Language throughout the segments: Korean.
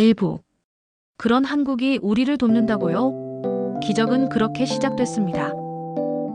일부. 그런 한국이 우리를 돕는다고요? 기적은 그렇게 시작됐습니다.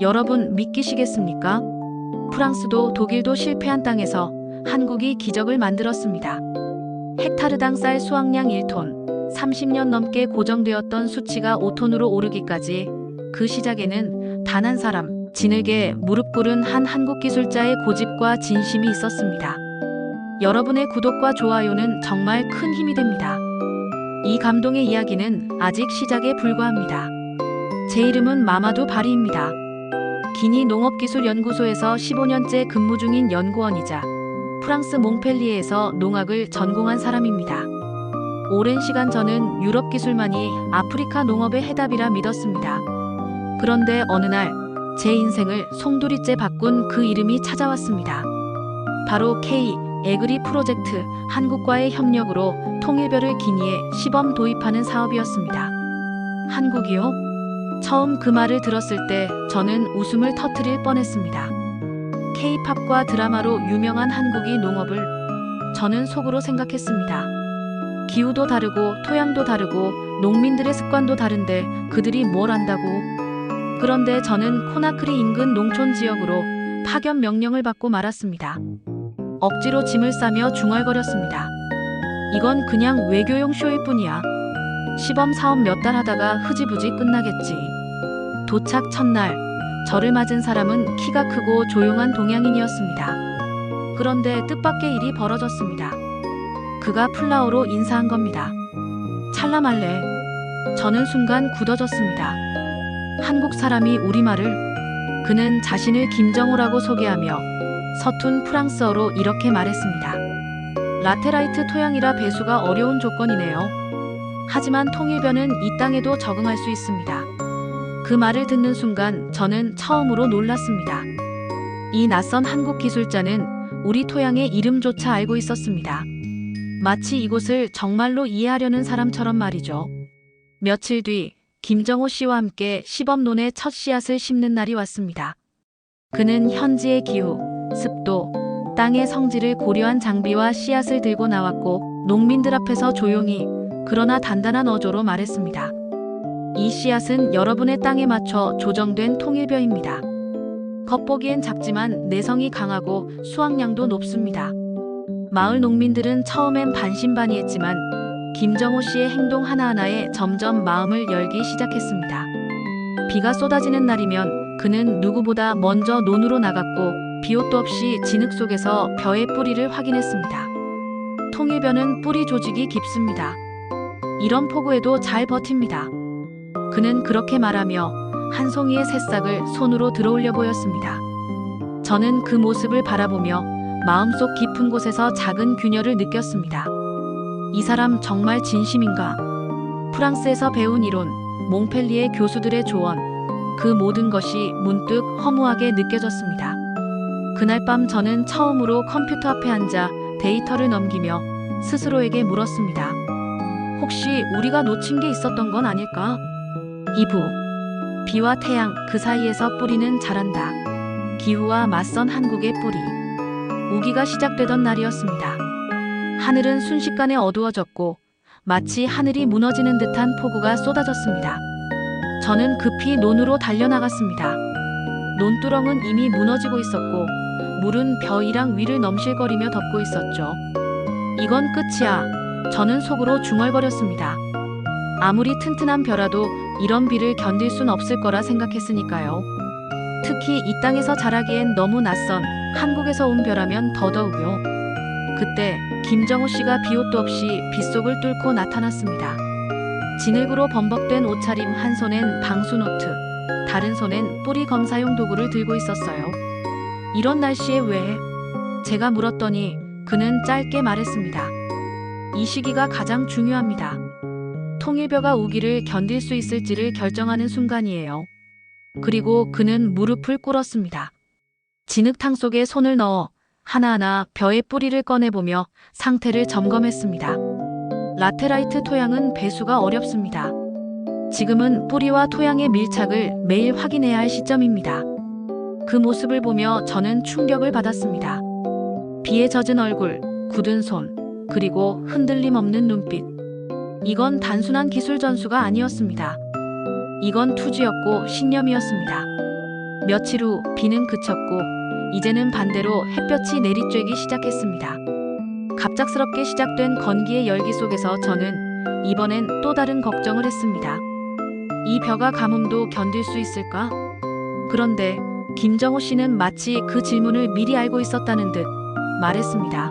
여러분 믿기시겠습니까? 프랑스도 독일도 실패한 땅에서 한국이 기적을 만들었습니다. 헥타르당 쌀 수확량 1톤, 30년 넘게 고정되었던 수치가 5톤으로 오르기까지 그 시작에는 단 한 사람, 진흙에 무릎 꿇은 한 한국 기술자의 고집과 진심이 있었습니다. 여러분의 구독과 좋아요는 정말 큰 힘이 됩니다. 이 감동의 이야기는 아직 시작에 불과합니다. 제 이름은 마마두 바리입니다. 기니 농업기술연구소에서 15년째 근무 중인 연구원이자 프랑스 몽펠리에에서 농학을 전공한 사람입니다. 오랜 시간 저는 유럽 기술만이 아프리카 농업의 해답이라 믿었습니다. 그런데 어느 날 제 인생을 송두리째 바꾼 그 이름이 찾아왔습니다. 바로 K-에그리 프로젝트, 한국과의 협력으로 통일벼를 기니에 시범 도입하는 사업이었습니다. 한국이요? 처음 그 말을 들었을 때 저는 웃음을 터뜨릴 뻔했습니다. K-팝과 드라마로 유명한 한국이 농업을 저는 속으로 생각했습니다. 기후도 다르고 토양도 다르고 농민들의 습관도 다른데 그들이 뭘 안다고? 그런데 저는 코나크리 인근 농촌 지역으로 파견 명령을 받고 말았습니다. 억지로 짐을 싸며 중얼거렸습니다. 이건 그냥 외교용 쇼일 뿐이야. 시범 사업 몇 달 하다가 흐지부지 끝나겠지. 도착 첫날 저를 맞은 사람은 키가 크고 조용한 동양인이었습니다. 그런데 뜻밖의 일이 벌어졌습니다. 그가 플라어로 인사한 겁니다. 찰나말레. 저는 순간 굳어졌습니다. 한국 사람이 우리말을. 그는 자신을 김정호라고 소개하며 서툰 프랑스어로 이렇게 말했습니다. 라테라이트 토양이라 배수가 어려운 조건이네요. 하지만 통일벼는 이 땅에도 적응할 수 있습니다. 그 말을 듣는 순간 저는 처음으로 놀랐습니다. 이 낯선 한국 기술자는 우리 토양의 이름조차 알고 있었습니다. 마치 이곳을 정말로 이해하려는 사람처럼 말이죠. 며칠 뒤 김정호 씨와 함께 시범론의 첫 씨앗을 심는 날이 왔습니다. 그는 현지의 기후, 습도, 땅의 성질을 고려한 장비와 씨앗을 들고 나왔고 농민들 앞에서 조용히 그러나 단단한 어조로 말했습니다. 이 씨앗은 여러분의 땅에 맞춰 조정된 통일벼입니다. 겉보기엔 작지만 내성이 강하고 수확량도 높습니다. 마을 농민들은 처음엔 반신반의했지만 김정호 씨의 행동 하나하나에 점점 마음을 열기 시작했습니다. 비가 쏟아지는 날이면 그는 누구보다 먼저 논으로 나갔고 비옷도 없이 진흙 속에서 벼의 뿌리를 확인했습니다. 통일벼는 뿌리 조직이 깊습니다. 이런 폭우에도 잘 버팁니다. 그는 그렇게 말하며 한 송이의 새싹을 손으로 들어올려 보였습니다. 저는 그 모습을 바라보며 마음속 깊은 곳에서 작은 균열을 느꼈습니다. 이 사람 정말 진심인가? 프랑스에서 배운 이론, 몽펠리에 교수들의 조언, 그 모든 것이 문득 허무하게 느껴졌습니다. 그날 밤 저는 처음으로 컴퓨터 앞에 앉아 데이터를 넘기며 스스로에게 물었습니다. 혹시 우리가 놓친 게 있었던 건 아닐까? 2부. 비와 태양 그 사이에서 뿌리는 자란다. 기후와 맞선 한국의 뿌리. 우기가 시작되던 날이었습니다. 하늘은 순식간에 어두워졌고 마치 하늘이 무너지는 듯한 폭우가 쏟아졌습니다. 저는 급히 논으로 달려나갔습니다. 논두렁은 이미 무너지고 있었고 물은 벼이랑 위를 넘실거리며 덮고 있었죠. 이건 끝이야. 저는 속으로 중얼거렸습니다. 아무리 튼튼한 벼라도 이런 비를 견딜 순 없을 거라 생각했으니까요. 특히 이 땅에서 자라기엔 너무 낯선 한국에서 온 벼라면 더더욱요. 그때 김정호 씨가 비옷도 없이 빗속을 뚫고 나타났습니다. 진흙으로 범벅된 옷차림, 한 손엔 방수노트, 다른 손엔 뿌리 검사용 도구를 들고 있었어요. 이런 날씨에 왜? 제가 물었더니 그는 짧게 말했습니다. 이 시기가 가장 중요합니다. 통일벼가 우기를 견딜 수 있을지를 결정하는 순간이에요. 그리고 그는 무릎을 꿇었습니다. 진흙탕 속에 손을 넣어 하나하나 벼의 뿌리를 꺼내보며 상태를 점검했습니다. 라테라이트 토양은 배수가 어렵습니다. 지금은 뿌리와 토양의 밀착을 매일 확인해야 할 시점입니다. 그 모습을 보며 저는 충격을 받았습니다. 비에 젖은 얼굴, 굳은 손, 그리고 흔들림 없는 눈빛. 이건 단순한 기술 전수가 아니었습니다. 이건 투지였고 신념이었습니다. 며칠 후 비는 그쳤고 이제는 반대로 햇볕이 내리쬐기 시작했습니다. 갑작스럽게 시작된 건기의 열기 속에서 저는 이번엔 또 다른 걱정을 했습니다. 이 벼가 가뭄도 견딜 수 있을까? 그런데 김정호 씨는 마치 그 질문을 미리 알고 있었다는 듯 말했습니다.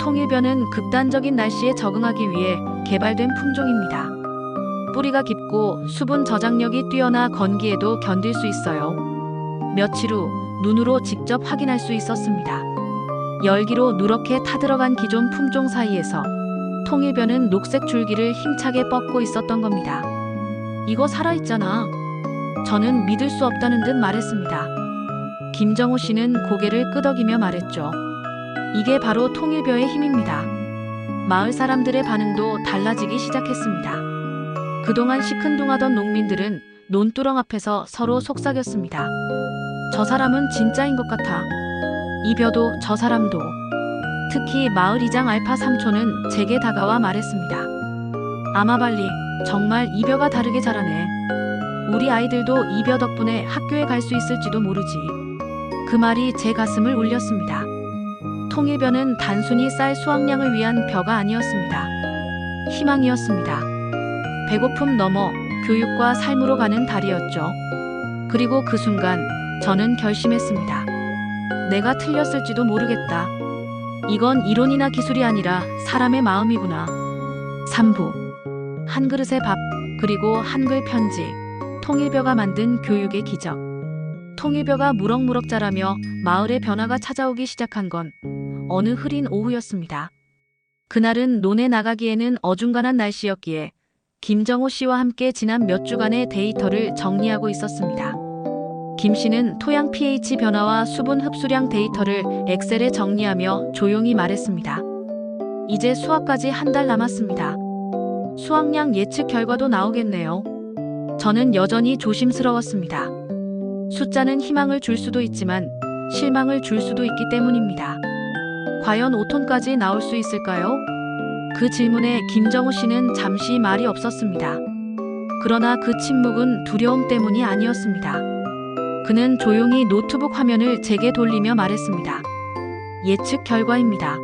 통일벼는 극단적인 날씨에 적응하기 위해 개발된 품종입니다. 뿌리가 깊고 수분 저장력이 뛰어나 건기에도 견딜 수 있어요. 며칠 후 눈으로 직접 확인할 수 있었습니다. 열기로 누렇게 타들어간 기존 품종 사이에서 통일벼는 녹색 줄기를 힘차게 뻗고 있었던 겁니다. 이거 살아있잖아. 저는 믿을 수 없다는 듯 말했습니다. 김정호 씨는 고개를 끄덕이며 말했죠. 이게 바로 통일벼의 힘입니다. 마을 사람들의 반응도 달라지기 시작했습니다. 그동안 시큰둥하던 농민들은 논두렁 앞에서 서로 속삭였습니다. 저 사람은 진짜인 것 같아. 이 벼도 저 사람도. 특히 마을 이장 알파 삼촌은 제게 다가와 말했습니다. 아마발리, 정말 이 벼가 다르게 자라네. 우리 아이들도 이 벼 덕분에 학교에 갈 수 있을지도 모르지. 그 말이 제 가슴을 울렸습니다. 통일벼는 단순히 쌀 수확량을 위한 벼가 아니었습니다. 희망이었습니다. 배고픔 넘어 교육과 삶으로 가는 다리였죠. 그리고 그 순간 저는 결심했습니다. 내가 틀렸을지도 모르겠다. 이건 이론이나 기술이 아니라 사람의 마음이구나. 3부. 한 그릇의 밥, 그리고 한글 편지. 통일벼가 만든 교육의 기적. 통일벼가 무럭무럭 자라며 마을의 변화가 찾아오기 시작한 건 어느 흐린 오후였습니다. 그날은 논에 나가기에는 어중간한 날씨였기에 김정호 씨와 함께 지난 몇 주간의 데이터를 정리하고 있었습니다. 김 씨는 토양 pH 변화와 수분 흡수량 데이터를 엑셀에 정리하며 조용히 말했습니다. 이제 수확까지 한 달 남았습니다. 수확량 예측 결과도 나오겠네요. 저는 여전히 조심스러웠습니다. 숫자는 희망을 줄 수도 있지만 실망을 줄 수도 있기 때문입니다. 과연 5톤까지 나올 수 있을까요? 그 질문에 김정호 씨는 잠시 말이 없었습니다. 그러나 그 침묵은 두려움 때문이 아니었습니다. 그는 조용히 노트북 화면을 제게 돌리며 말했습니다. 예측 결과입니다.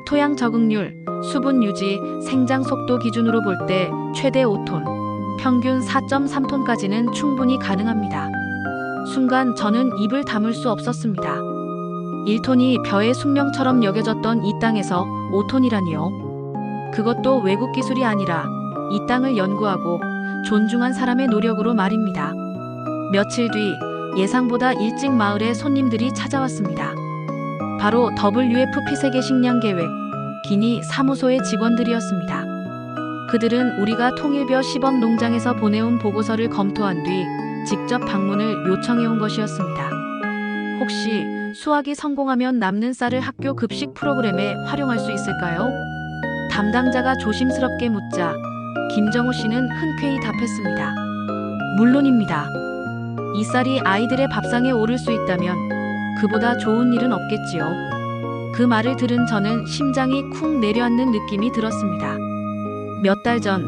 토양 적응률, 수분 유지, 생장 속도 기준으로 볼 때 최대 5톤, 평균 4.3톤까지는 충분히 가능합니다. 순간 저는 입을 다물 수 없었습니다. 1톤이 벼의 숙명처럼 여겨졌던 이 땅에서 5톤이라니요. 그것도 외국 기술이 아니라 이 땅을 연구하고 존중한 사람의 노력으로 말입니다. 며칠 뒤 예상보다 일찍 마을에 손님들이 찾아왔습니다. 바로 WFP 세계식량계획 기니 사무소의 직원들이었습니다. 그들은 우리가 통일벼 시범 농장에서 보내온 보고서를 검토한 뒤 직접 방문을 요청해온 것이었습니다. 혹시 수확이 성공하면 남는 쌀을 학교 급식 프로그램에 활용할 수 있을까요? 담당자가 조심스럽게 묻자 김정호 씨는 흔쾌히 답했습니다. 물론입니다. 이 쌀이 아이들의 밥상에 오를 수 있다면 그보다 좋은 일은 없겠지요. 그 말을 들은 저는 심장이 쿵 내려앉는 느낌이 들었습니다. 몇 달 전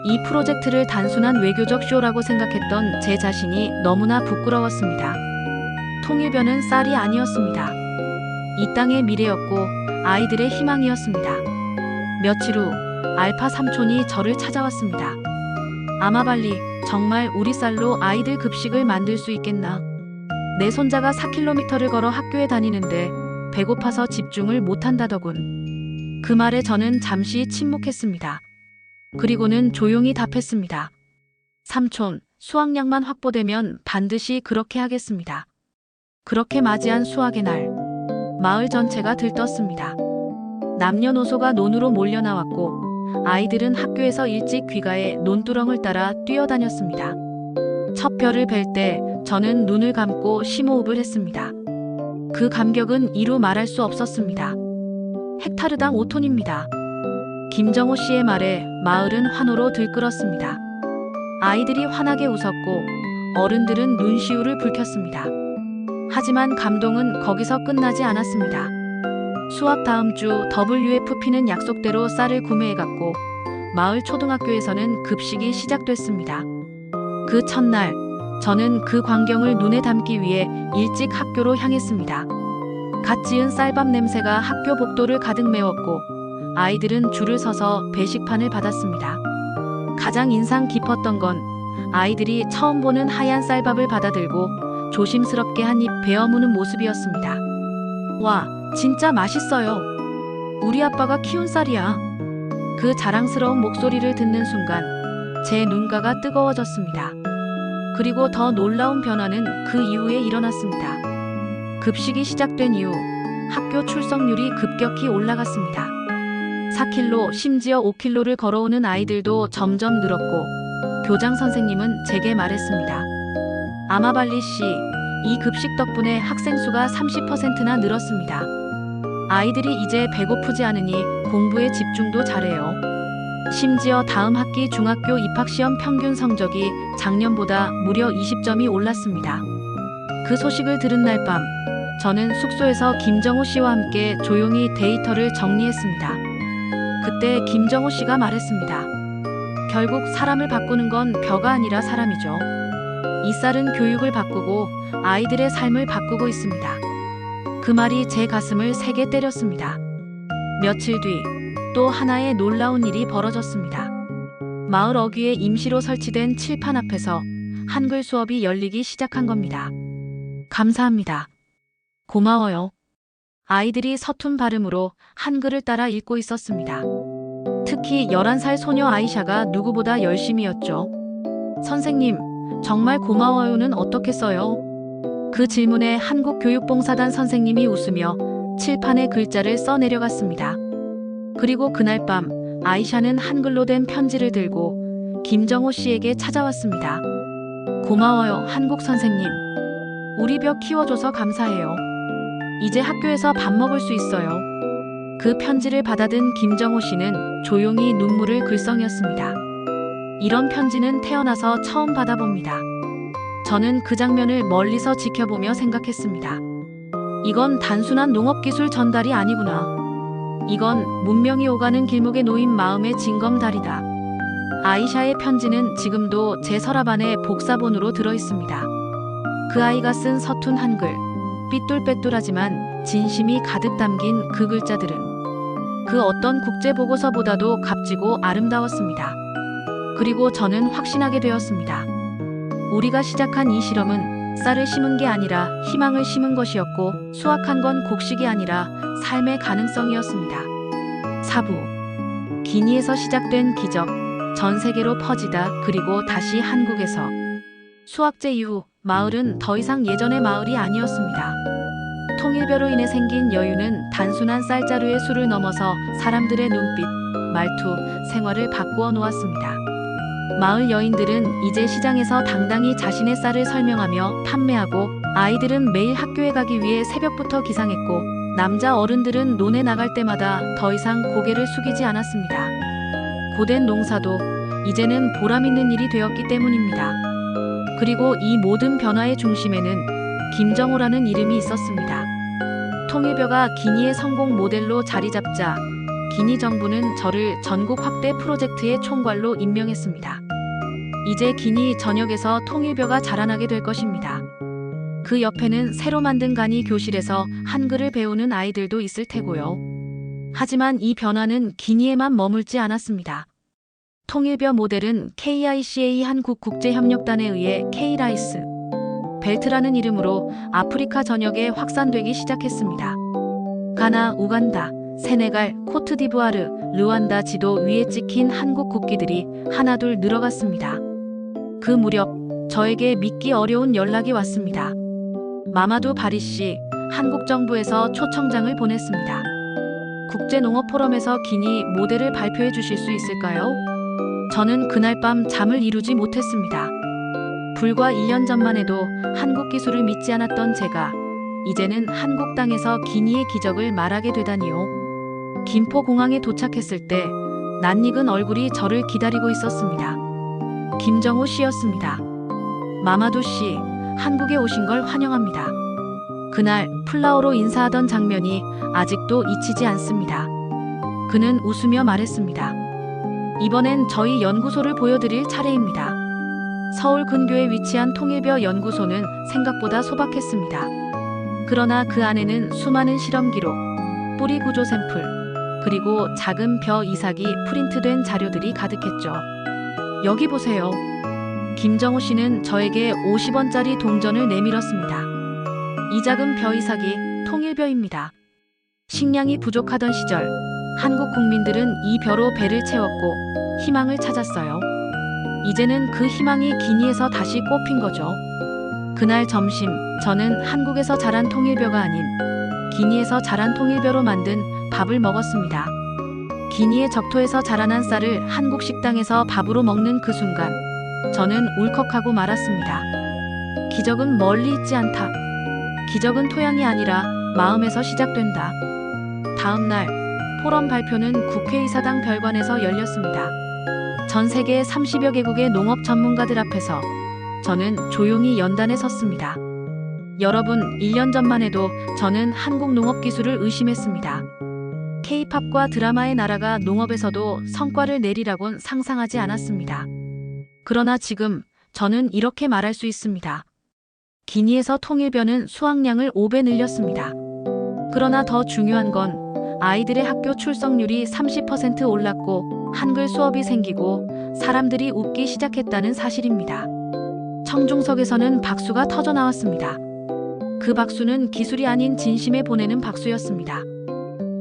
이 프로젝트를 단순한 외교적 쇼라고 생각했던 제 자신이 너무나 부끄러웠습니다. 통일벼는 쌀이 아니었습니다. 이 땅의 미래였고 아이들의 희망이었습니다. 며칠 후 알파 삼촌이 저를 찾아왔습니다. 아마발리, 정말 우리 쌀로 아이들 급식을 만들 수 있겠나? 내 손자가 4km를 걸어 학교에 다니는데 배고파서 집중을 못한다더군. 그 말에 저는 잠시 침묵했습니다. 그리고는 조용히 답했습니다. 삼촌, 수확량만 확보되면 반드시 그렇게 하겠습니다. 그렇게 맞이한 수확의 날, 마을 전체가 들떴습니다. 남녀노소가 논으로 몰려 나왔고 아이들은 학교에서 일찍 귀가해 논두렁을 따라 뛰어다녔습니다. 첫 벼를 벨 때 저는 눈을 감고 심호흡을 했습니다. 그 감격은 이루 말할 수 없었습니다. 헥타르당 5톤입니다. 김정호 씨의 말에 마을은 환호로 들끓었습니다. 아이들이 환하게 웃었고 어른들은 눈시울을 붉혔습니다. 하지만 감동은 거기서 끝나지 않았습니다. 수확 다음 주 WFP는 약속대로 쌀을 구매해갔고 마을 초등학교에서는 급식이 시작됐습니다. 그 첫날, 저는 그 광경을 눈에 담기 위해 일찍 학교로 향했습니다. 갓 지은 쌀밥 냄새가 학교 복도를 가득 메웠고 아이들은 줄을 서서 배식판을 받았습니다. 가장 인상 깊었던 건 아이들이 처음 보는 하얀 쌀밥을 받아들고 조심스럽게 한 입 베어 무는 모습이었습니다. 와, 진짜 맛있어요. 우리 아빠가 키운 쌀이야. 그 자랑스러운 목소리를 듣는 순간 제 눈가가 뜨거워졌습니다. 그리고 더 놀라운 변화는 그 이후에 일어났습니다. 급식이 시작된 이후 학교 출석률이 급격히 올라갔습니다. 4km, 심지어 5km를 걸어오는 아이들도 점점 늘었고 교장 선생님은 제게 말했습니다. 아마발리 씨, 이 급식 덕분에 학생 수가 30%나 늘었습니다. 아이들이 이제 배고프지 않으니 공부에 집중도 잘해요. 심지어 다음 학기 중학교 입학시험 평균 성적이 작년보다 무려 20점이 올랐습니다. 그 소식을 들은 날 밤, 저는 숙소에서 김정호 씨와 함께 조용히 데이터를 정리했습니다. 그때 김정호 씨가 말했습니다. 결국 사람을 바꾸는 건 벼가 아니라 사람이죠. 이 쌀은 교육을 바꾸고 아이들의 삶을 바꾸고 있습니다. 그 말이 제 가슴을 세게 때렸습니다. 며칠 뒤 또 하나의 놀라운 일이 벌어졌습니다. 마을 어귀에 임시로 설치된 칠판 앞에서 한글 수업이 열리기 시작한 겁니다. 감사합니다. 고마워요. 아이들이 서툰 발음으로 한글을 따라 읽고 있었습니다. 특히 11살 소녀 아이샤가 누구보다 열심히였죠. 선생님, 정말 고마워요는 어떻게 써요? 그 질문에 한국교육봉사단 선생님이 웃으며 칠판에 글자를 써 내려갔습니다. 그리고 그날 밤 아이샤는 한글로 된 편지를 들고 김정호 씨에게 찾아왔습니다. 고마워요, 한국 선생님. 우리 벼 키워줘서 감사해요. 이제 학교에서 밥 먹을 수 있어요. 그 편지를 받아든 김정호 씨는 조용히 눈물을 글썽였습니다. 이런 편지는 태어나서 처음 받아봅니다. 저는 그 장면을 멀리서 지켜보며 생각했습니다. 이건 단순한 농업기술 전달이 아니구나. 이건 문명이 오가는 길목에 놓인 마음의 징검다리다. 아이샤의 편지는 지금도 제 서랍 안에 복사본으로 들어있습니다. 그 아이가 쓴 서툰 한글, 삐뚤빼뚤하지만 진심이 가득 담긴 그 글자들은 그 어떤 국제보고서보다도 값지고 아름다웠습니다. 그리고 저는 확신하게 되었습니다. 우리가 시작한 이 실험은 쌀을 심은 게 아니라 희망을 심은 것이었고 수확한 건 곡식이 아니라 삶의 가능성이었습니다. 4부 기니에서 시작된 기적, 전 세계로 퍼지다 그리고 다시 한국에서 수학제 이후 마을은 더 이상 예전의 마을이 아니었습니다. 통일벼로 인해 생긴 여유는 단순한 쌀자루의 수를 넘어서 사람들의 눈빛, 말투, 생활을 바꾸어 놓았습니다. 마을 여인들은 이제 시장에서 당당히 자신의 쌀을 설명하며 판매하고 아이들은 매일 학교에 가기 위해 새벽부터 기상했고 남자 어른들은 논에 나갈 때마다 더 이상 고개를 숙이지 않았습니다. 고된 농사도 이제는 보람 있는 일이 되었기 때문입니다. 그리고 이 모든 변화의 중심에는 김정호라는 이름이 있었습니다. 통일벼가 기니의 성공 모델로 자리 잡자 기니 정부는 저를 전국 확대 프로젝트의 총괄로 임명했습니다. 이제 기니 전역에서 통일벼가 자라나게 될 것입니다. 그 옆에는 새로 만든 간이 교실에서 한글을 배우는 아이들도 있을 테고요. 하지만 이 변화는 기니에만 머물지 않았습니다. 통일벼 모델은 KICA 한국국제협력단에 의해 K-라이스 벨트라는 이름으로 아프리카 전역에 확산되기 시작했습니다. 가나, 우간다, 세네갈, 코트디부아르, 르완다 지도 위에 찍힌 한국 국기들이 하나둘 늘어갔습니다. 그 무렵 저에게 믿기 어려운 연락이 왔습니다. 마마두 바리 씨, 한국 정부에서 초청장을 보냈습니다. 국제농업포럼에서 기니 모델을 발표해 주실 수 있을까요? 저는 그날 밤 잠을 이루지 못했습니다. 불과 1년 전만 해도 한국 기술을 믿지 않았던 제가 이제는 한국 땅에서 기니의 기적을 말하게 되다니요. 김포공항에 도착했을 때 낯익은 얼굴이 저를 기다리고 있었습니다. 김정호 씨였습니다. 마마두 씨, 한국에 오신 걸 환영합니다. 그날 플라워로 인사하던 장면이 아직도 잊히지 않습니다. 그는 웃으며 말했습니다. 이번엔 저희 연구소를 보여드릴 차례입니다. 서울 근교에 위치한 통일벼 연구소는 생각보다 소박했습니다. 그러나 그 안에는 수많은 실험 기록, 뿌리 구조 샘플, 그리고 작은 벼 이삭이 프린트된 자료들이 가득했죠. 여기 보세요. 김정호 씨는 저에게 50원짜리 동전을 내밀었습니다. 이 작은 벼 이삭이 통일벼입니다. 식량이 부족하던 시절, 한국 국민들은 이 벼로 배를 채웠고 희망을 찾았어요. 이제는 그 희망이 기니에서 다시 꽃핀 거죠. 그날 점심, 저는 한국에서 자란 통일벼가 아닌 기니에서 자란 통일벼로 만든 밥을 먹었습니다. 기니의 적토에서 자라난 쌀을 한국 식당에서 밥으로 먹는 그 순간, 저는 울컥하고 말았습니다. 기적은 멀리 있지 않다. 기적은 토양이 아니라 마음에서 시작된다. 다음 날, 포럼 발표는 국회의사당 별관에서 열렸습니다. 전 세계 30여 개국의 농업 전문가들 앞에서 저는 조용히 연단에 섰습니다. 여러분, 1년 전만 해도 저는 한국 농업 기술을 의심했습니다. K-팝과 드라마의 나라가 농업에서도 성과를 내리라곤 상상하지 않았습니다. 그러나 지금 저는 이렇게 말할 수 있습니다. 기니에서 통일벼는 수확량을 5배 늘렸습니다. 그러나 더 중요한 건 아이들의 학교 출석률이 30% 올랐고 한글 수업이 생기고 사람들이 웃기 시작했다는 사실입니다. 청중석에서는 박수가 터져 나왔습니다. 그 박수는 기술이 아닌 진심에 보내는 박수였습니다.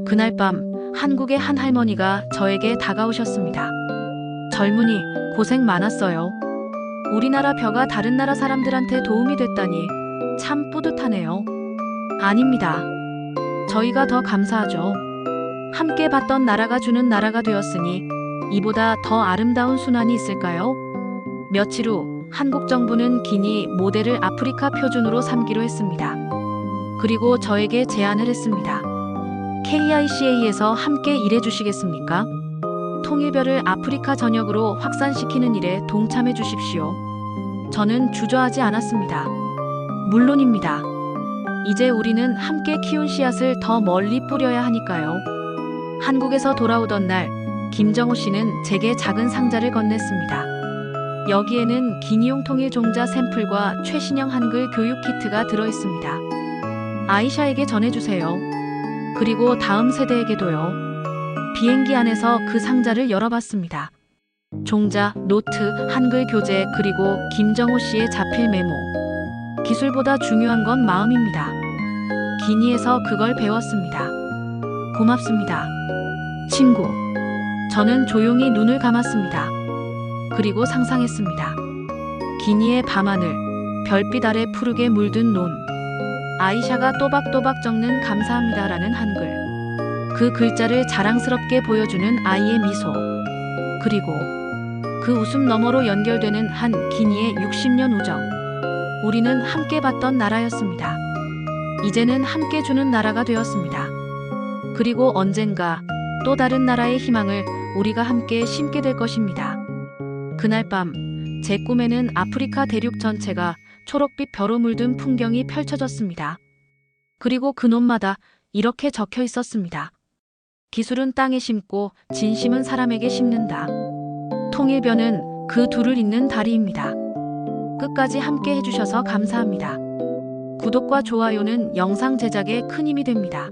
그날 밤 한국의 한 할머니가 저에게 다가오셨습니다. 젊은이, 고생 많았어요. 우리나라 벼가 다른 나라 사람들한테 도움이 됐다니 참 뿌듯하네요. 아닙니다. 저희가 더 감사하죠. 함께 봤던 나라가 주는 나라가 되었으니 이보다 더 아름다운 순환이 있을까요? 며칠 후 한국 정부는 기니 모델을 아프리카 표준으로 삼기로 했습니다. 그리고 저에게 제안을 했습니다. KICA에서 함께 일해 주시겠습니까? 통일벼를 아프리카 전역으로 확산시키는 일에 동참해 주십시오. 저는 주저하지 않았습니다. 물론입니다. 이제 우리는 함께 키운 씨앗을 더 멀리 뿌려야 하니까요. 한국에서 돌아오던 날, 김정호 씨는 제게 작은 상자를 건넸습니다. 여기에는 기니용 통일 종자 샘플과 최신형 한글 교육 키트가 들어있습니다. 아이샤에게 전해주세요. 그리고 다음 세대에게도요. 비행기 안에서 그 상자를 열어봤습니다. 종자, 노트, 한글 교재, 그리고 김정호 씨의 자필 메모. 기술보다 중요한 건 마음입니다. 기니에서 그걸 배웠습니다. 고맙습니다. 친구. 저는 조용히 눈을 감았습니다. 그리고 상상했습니다. 기니의 밤하늘, 별빛 아래 푸르게 물든 논. 아이샤가 또박또박 적는 감사합니다라는 한글. 그 글자를 자랑스럽게 보여주는 아이의 미소. 그리고 그 웃음 너머로 연결되는 한 기니의 60년 우정. 우리는 함께 봤던 나라였습니다. 이제는 함께 주는 나라가 되었습니다. 그리고 언젠가 또 다른 나라의 희망을 우리가 함께 심게 될 것입니다. 그날 밤, 제 꿈에는 아프리카 대륙 전체가 초록빛 벼로 물든 풍경이 펼쳐졌습니다. 그리고 그 논마다 이렇게 적혀 있었습니다. 기술은 땅에 심고 진심은 사람에게 심는다. 통일벼는 그 둘을 잇는 다리입니다. 끝까지 함께 해주셔서 감사합니다. 구독과 좋아요는 영상 제작에 큰 힘이 됩니다.